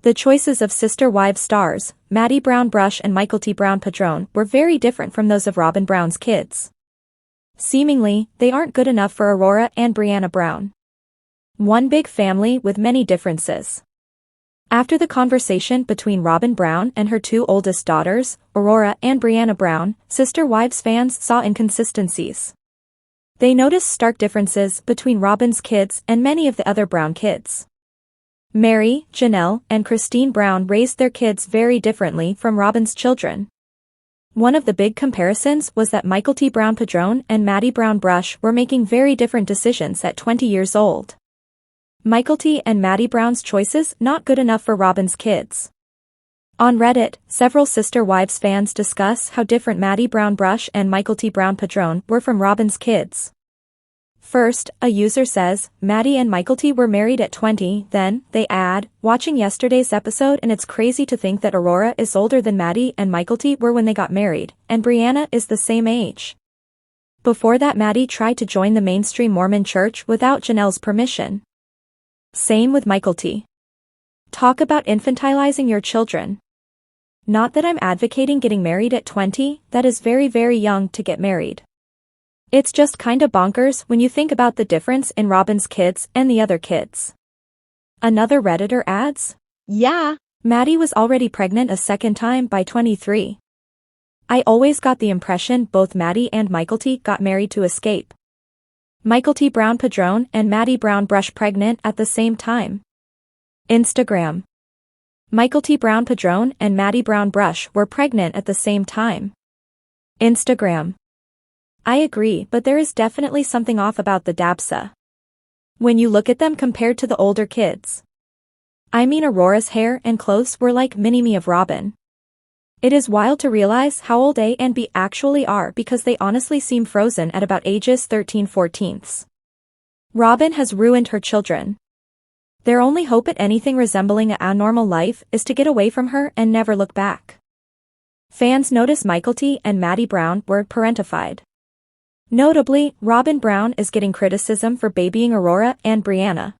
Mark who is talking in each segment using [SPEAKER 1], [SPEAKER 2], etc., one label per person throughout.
[SPEAKER 1] The choices of sister wives stars, Maddie Brown Brush and Mykelti Brown Padron, were very different from those of Robyn Brown's kids. Seemingly, they aren't good enough for Aurora and Brianna Brown. One big family with many differences. After the conversation between Robyn Brown and her two oldest daughters, Aurora and Brianna Brown, sister wives fans saw inconsistencies. They noticed stark differences between Robyn's kids and many of the other Brown kids. Mary, Janelle, and Christine Brown raised their kids very differently from Robyn's children. One of the big comparisons was that Mykelti Brown Padron and Maddie Brown Brush were making very different decisions at 20 years old. Mykelti and Maddie Brown's choices not good enough for Robyn's kids. On Reddit, several sister wives fans discuss how different Maddie Brown Brush and Mykelti Brown Padron were from Robyn's kids. First, a user says, Maddie and Mykelti were married at 20, then, they add, watching yesterday's episode and it's crazy to think that Aurora is older than Maddie and Mykelti were when they got married, and Brianna is the same age. Before that Maddie tried to join the mainstream Mormon church without Janelle's permission. Same with Mykelti. Talk about infantilizing your children. Not that I'm advocating getting married at 20, that is very very young to get married. It's just kinda bonkers when you think about the difference in Robyn's kids and the other kids. Another Redditor adds, yeah, Maddie was already pregnant a second time by 23. I always got the impression both Maddie and Mykelti got married to escape. Mykelti Brown Padron and Maddie Brown Brush pregnant at the same time. Instagram. Mykelti Brown Padron and Maddie Brown Brush were pregnant at the same time. Instagram. I agree, but there is definitely something off about the Dabsa. When you look at them compared to the older kids. I mean Aurora's hair and clothes were like mini-me of Robyn. It is wild to realize how old A and B actually are because they honestly seem frozen at about ages 13-14. Robyn has ruined her children. Their only hope at anything resembling a normal life is to get away from her and never look back. Fans notice Mykelti and Maddie Brown were parentified. Notably, Robyn Brown is getting criticism for babying Aurora and Brianna.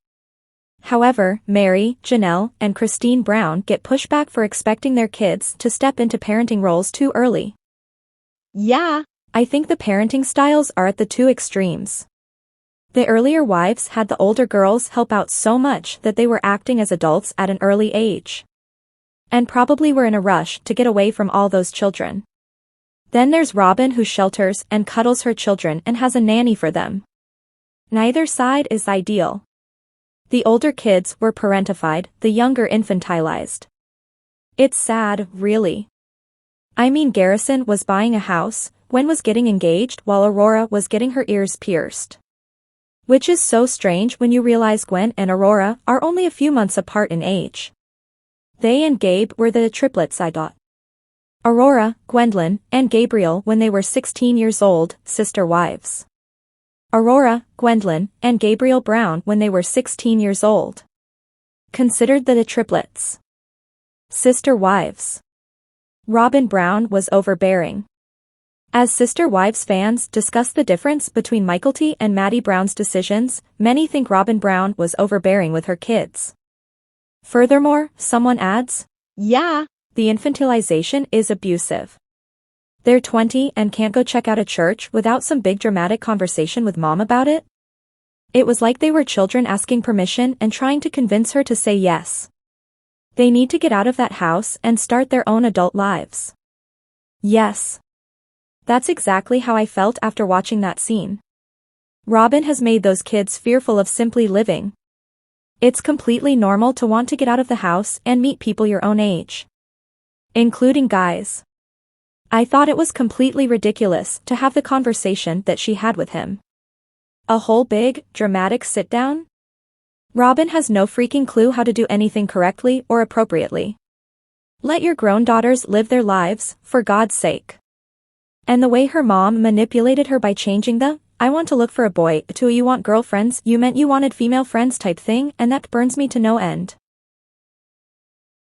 [SPEAKER 1] However, Mary, Janelle, and Christine Brown get pushback for expecting their kids to step into parenting roles too early. Yeah, I think the parenting styles are at the two extremes. The earlier wives had the older girls help out so much that they were acting as adults at an early age. And probably were in a rush to get away from all those children. Then there's Robyn who shelters and cuddles her children and has a nanny for them. Neither side is ideal. The older kids were parentified, the younger infantilized. It's sad, really. I mean Garrison was buying a house, Gwen was getting engaged while Aurora was getting her ears pierced. Which is so strange when you realize Gwen and Aurora are only a few months apart in age. They and Gabe were the triplets I got. Aurora, Gwendolyn, and Gabriel when they were 16 years old, sister wives. Aurora, Gwendolyn, and Gabriel Brown when they were 16 years old. Considered the triplets. Sister wives. Robyn Brown was overbearing. As sister wives fans discuss the difference between Mykelti and Maddie Brown's decisions, many think Robyn Brown was overbearing with her kids. Furthermore, someone adds, yeah, the infantilization is abusive. They're 20 and can't go check out a church without some big dramatic conversation with mom about it? It was like they were children asking permission and trying to convince her to say yes. They need to get out of that house and start their own adult lives. Yes. That's exactly how I felt after watching that scene. Robyn has made those kids fearful of simply living. It's completely normal to want to get out of the house and meet people your own age. Including guys. I thought it was completely ridiculous to have the conversation that she had with him. A whole big, dramatic sit-down? Robyn has no freaking clue how to do anything correctly or appropriately. Let your grown daughters live their lives, for God's sake. And the way her mom manipulated her by changing the, I want to look for a boy, to a you want girlfriends, you meant you wanted female friends type thing, and that burns me to no end.